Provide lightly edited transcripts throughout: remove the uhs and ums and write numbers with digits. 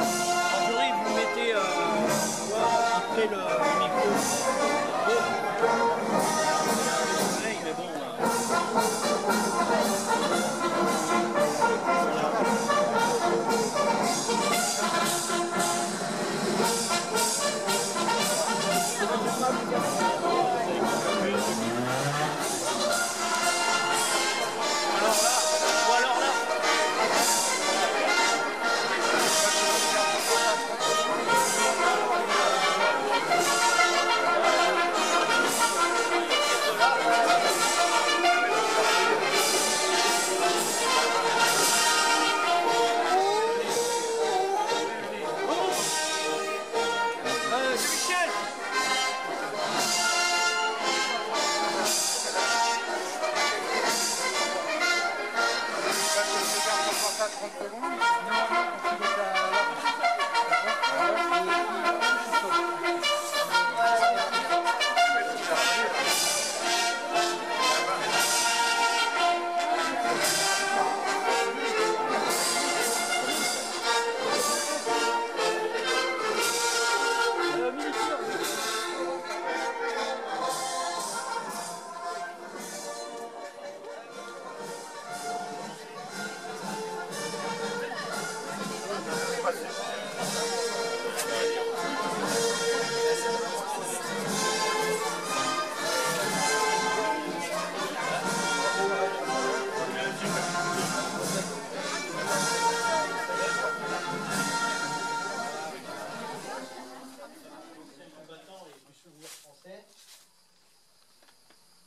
Marjorie, vous mettez après le micro. Ouais, mais bon.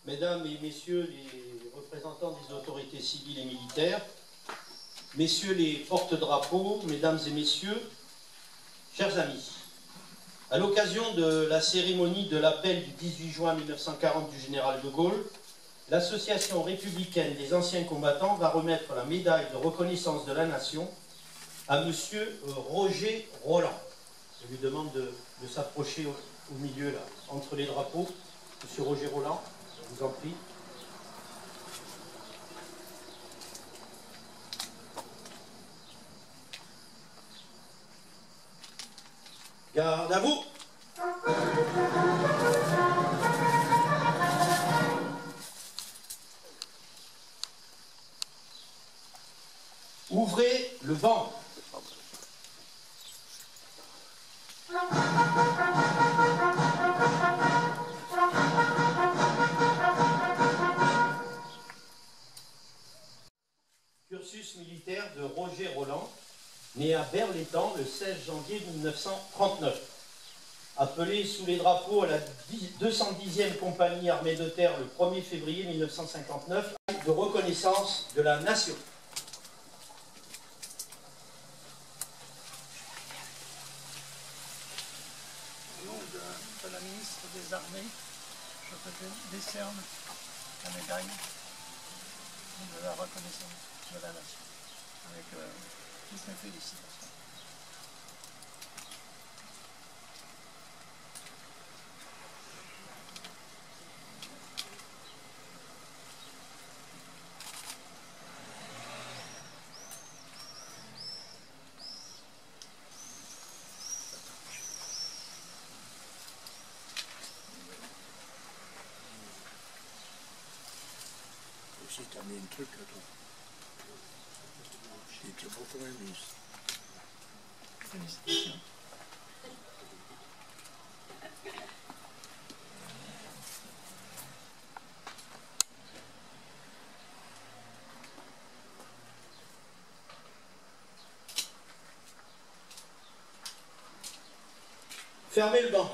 Mesdames et messieurs les représentants des autorités civiles et militaires, messieurs les porte-drapeaux, mesdames et messieurs, chers amis, à l'occasion de la cérémonie de l'appel du 18 juin 1940 du général de Gaulle, l'association républicaine des anciens combattants va remettre la médaille de reconnaissance de la nation à monsieur Roger Roland. Je lui demande de s'approcher au milieu, là, entre les drapeaux. Monsieur Roger Roland, je vous en prie. Garde à vous. Ouvrez le banc. Cursus militaire de Roger Roland, né à Berlétan le 16 janvier 1939. Appelé sous les drapeaux à la 210e compagnie armée de terre le 1er février 1959, de reconnaissance de la nation. Au nom de la ministre des Armées, je te décerne la médaille de la reconnaissance de la nation, avec toutes mes félicitations. Aussi, t'as mis un truc là, toi. C'était pour ton ami. Félicitations. Fermez le banc.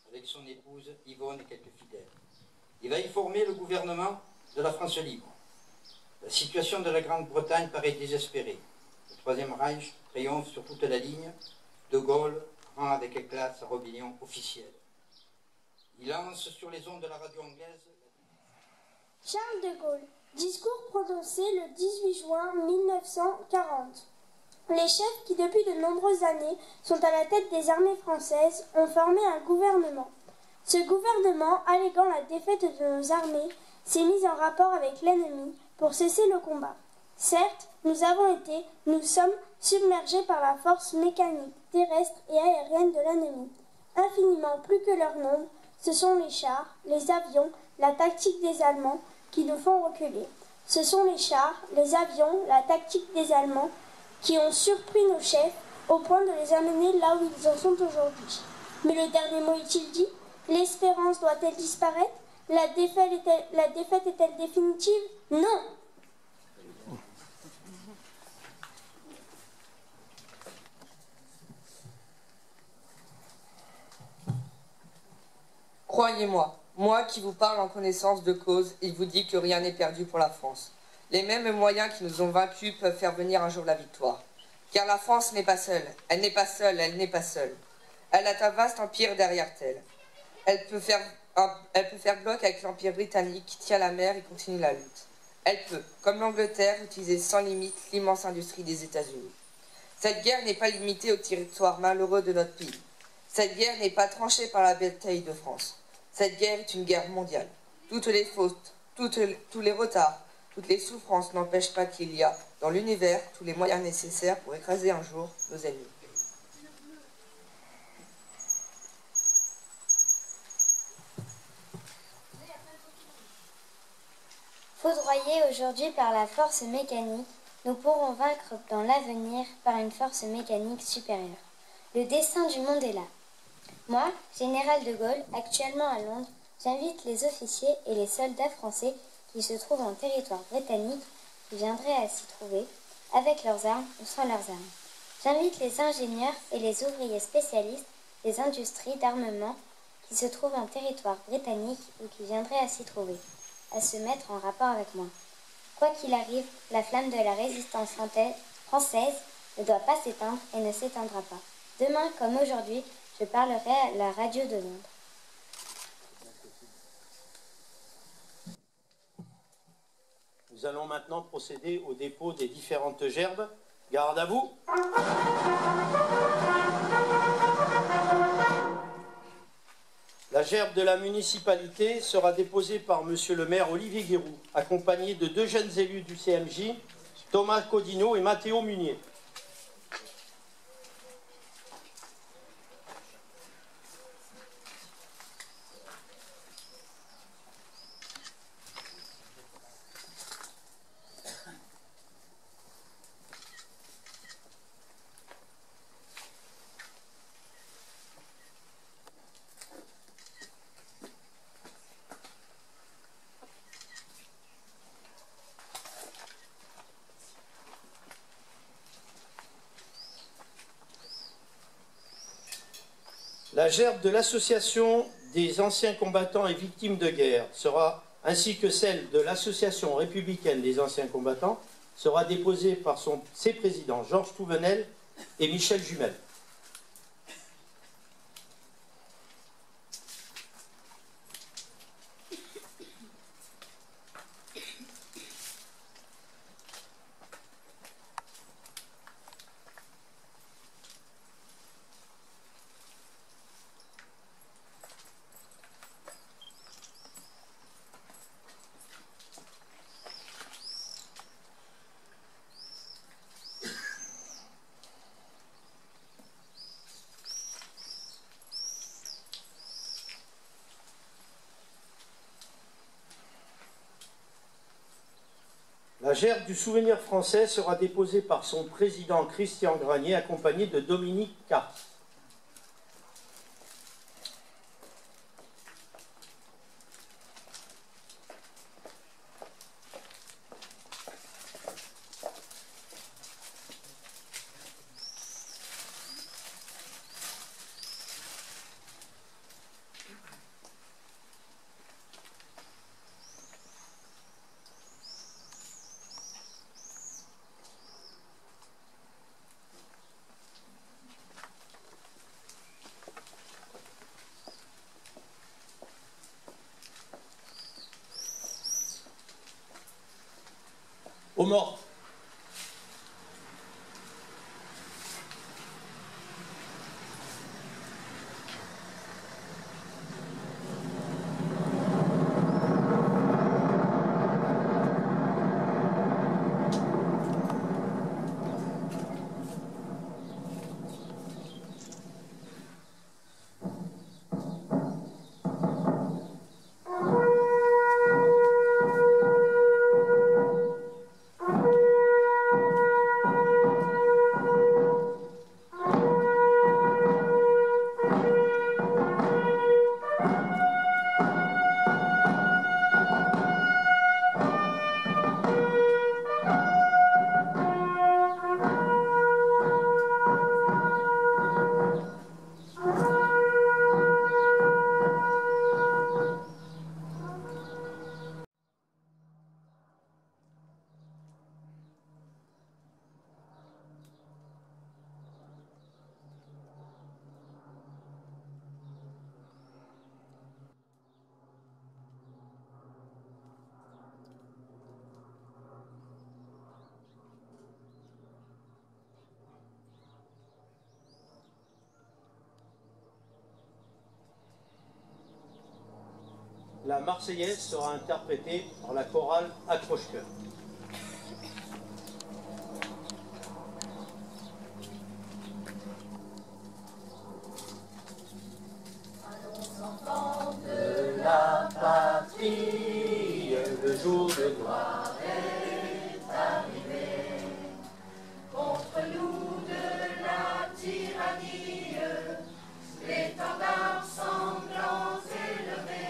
Avec son épouse Yvonne et quelques fidèles. Il va y former le gouvernement de la France libre. La situation de la Grande-Bretagne paraît désespérée. Le Troisième Reich triomphe sur toute la ligne. De Gaulle rend avec éclat sa rébellion officielle. Il lance sur les ondes de la radio anglaise... Charles de Gaulle. Discours prononcé le 18 juin 1940. Les chefs qui depuis de nombreuses années sont à la tête des armées françaises ont formé un gouvernement. Ce gouvernement, alléguant la défaite de nos armées, s'est mise en rapport avec l'ennemi pour cesser le combat. Certes, nous sommes submergés par la force mécanique, terrestre et aérienne de l'ennemi. Infiniment plus que leur nombre, ce sont les chars, les avions, la tactique des Allemands qui nous font reculer. Ce sont les chars, les avions, la tactique des Allemands qui ont surpris nos chefs au point de les amener là où ils en sont aujourd'hui. Mais le dernier mot est-il dit? L'espérance doit-elle disparaître? La défaite est-elle définitive? Non! Croyez-moi, moi qui vous parle en connaissance de cause, il vous dit que rien n'est perdu pour la France. Les mêmes moyens qui nous ont vaincus peuvent faire venir un jour la victoire. Car la France n'est pas seule, elle n'est pas seule, elle n'est pas seule. Elle a un vaste empire derrière elle. Elle peut faire bloc avec l'empire britannique qui tient la mer et continue la lutte. Elle peut, comme l'Angleterre, utiliser sans limite l'immense industrie des États-Unis. Cette guerre n'est pas limitée au territoire malheureux de notre pays. Cette guerre n'est pas tranchée par la bataille de France. Cette guerre est une guerre mondiale. Toutes les fautes, tous les retards, toutes les souffrances n'empêchent pas qu'il y a, dans l'univers, tous les moyens nécessaires pour écraser un jour nos ennemis. Foudroyés aujourd'hui par la force mécanique, nous pourrons vaincre dans l'avenir par une force mécanique supérieure. Le destin du monde est là. Moi, général de Gaulle, actuellement à Londres, j'invite les officiers et les soldats français qui se trouvent en territoire britannique qui viendraient à s'y trouver, avec leurs armes ou sans leurs armes. J'invite les ingénieurs et les ouvriers spécialistes des industries d'armement qui se trouvent en territoire britannique ou qui viendraient à s'y trouver, à se mettre en rapport avec moi. Quoi qu'il arrive, la flamme de la résistance française ne doit pas s'éteindre et ne s'éteindra pas. Demain, comme aujourd'hui, je parlerai à la radio de Londres. Nous allons maintenant procéder au dépôt des différentes gerbes. Garde à vous. La gerbe de la municipalité sera déposée par monsieur le maire Olivier Guéroux, accompagné de 2 jeunes élus du CMJ, Thomas Codino et Mathéo Munier. La gerbe de l'association des anciens combattants et victimes de guerre sera, ainsi que celle de l'association républicaine des anciens combattants, sera déposée par ses présidents Georges Touvenel et Michel Jumel. La gerbe du souvenir français sera déposée par son président Christian Granier, accompagné de Dominique Cart. Aux morts. La Marseillaise sera interprétée par la chorale Accroche-Cœur. De la patrie, le jour de gloire est arrivé. Contre nous de la tyrannie, l'étendard sanglant élevé,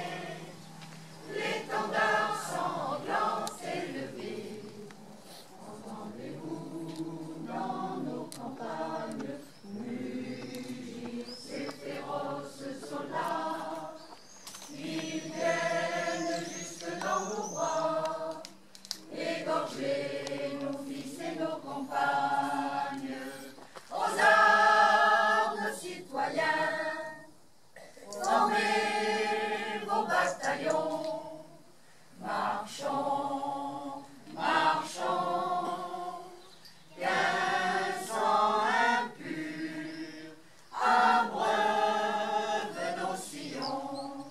l'étendard sanglant élevé. Entendez-vous dans nos campagnes mugir ces féroces soldats? Ils viennent jusque dans nos bras, égorger nos fils et nos compagnes. Aux armes, citoyens, formez vos bataillons. Marchons, marchons, qu'un sang impur abreuve nos sillons.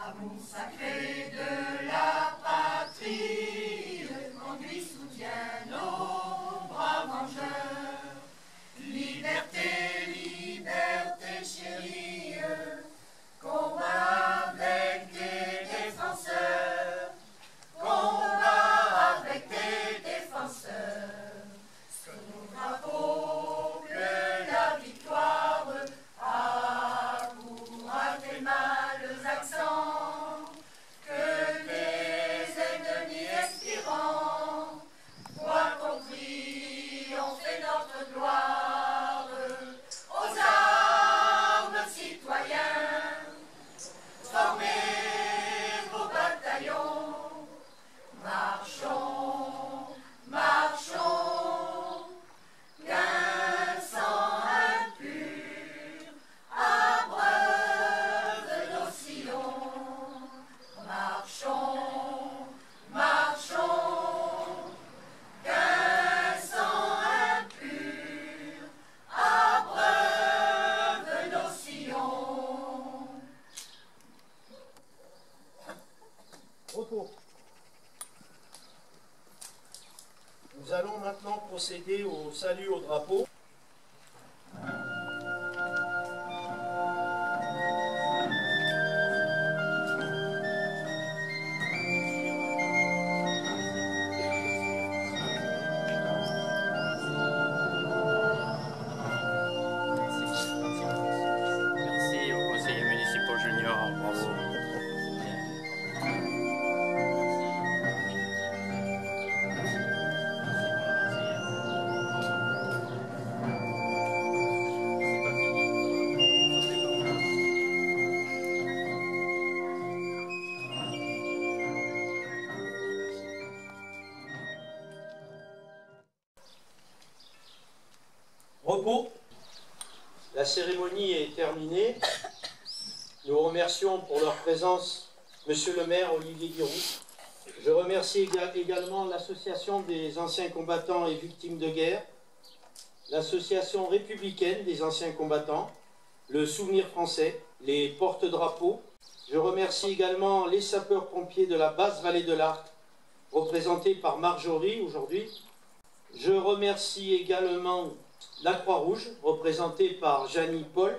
Amour sacré de la patrie, conduit, soutient nos braves vengeurs. Liberté, liberté chérie, combat avec tes défenseurs, combat avec tes défenseurs. Sur nos drapeaux que la victoire accourt à tes mâles accents, que tes ennemis expirants voient ton triomphe et notre gloire. Aux armes, citoyens, formez vos bataillons. Marchons, marchons, qu'un sang impur abreuve nos sillons. Marchons, marchons, qu'un sang impur abreuve nos sillons. Repos. Nous allons maintenant procéder au salut au drapeau. Merci aux conseillers municipaux juniors, bravo. Repos. La cérémonie est terminée. Nous remercions pour leur présence Monsieur le maire Olivier Guiroux. Je remercie également l'Association des anciens combattants et victimes de guerre, l'Association républicaine des anciens combattants, le Souvenir français, les porte-drapeaux. Je remercie également les sapeurs-pompiers de la basse vallée de l'Arc, représentés par Marjorie aujourd'hui. Je remercie également la Croix-Rouge, représentée par Janie Paul,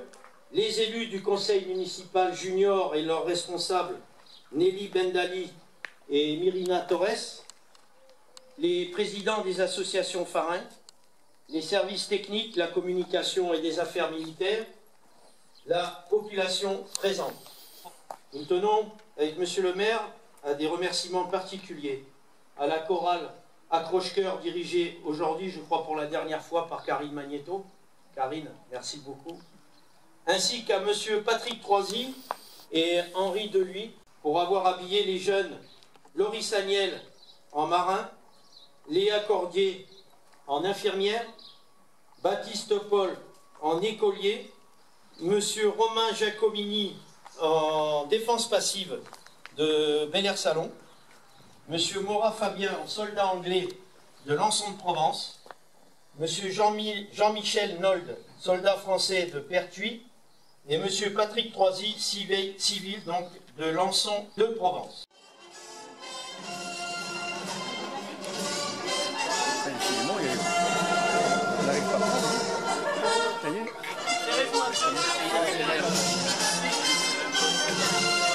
les élus du conseil municipal junior et leurs responsables, Nelly Bendali et Myrina Torres, les présidents des associations Farin, les services techniques, la communication et des affaires militaires, la population présente. Nous tenons, avec Monsieur le maire, à des remerciements particuliers à la chorale Accroche-Cœur, dirigée aujourd'hui, je crois pour la dernière fois, par Karine Magnéto. Karine, merci beaucoup. Ainsi qu'à Monsieur Patrick Troisy et Henri Deluy pour avoir habillé les jeunes Loris Agnel en marin, Léa Cordier en infirmière, Baptiste Paul en écolier, Monsieur Romain Giacomini en défense passive de Bel Air Salon, Monsieur Maura Fabien en soldat anglais de Lançon de Provence, Monsieur Jean-Michel Nold, soldat français de Pertuis, et Monsieur Patrick Troisy, civil donc de Lançon de Provence. Décidément, on n'arrive pas à prendre. Ça y est.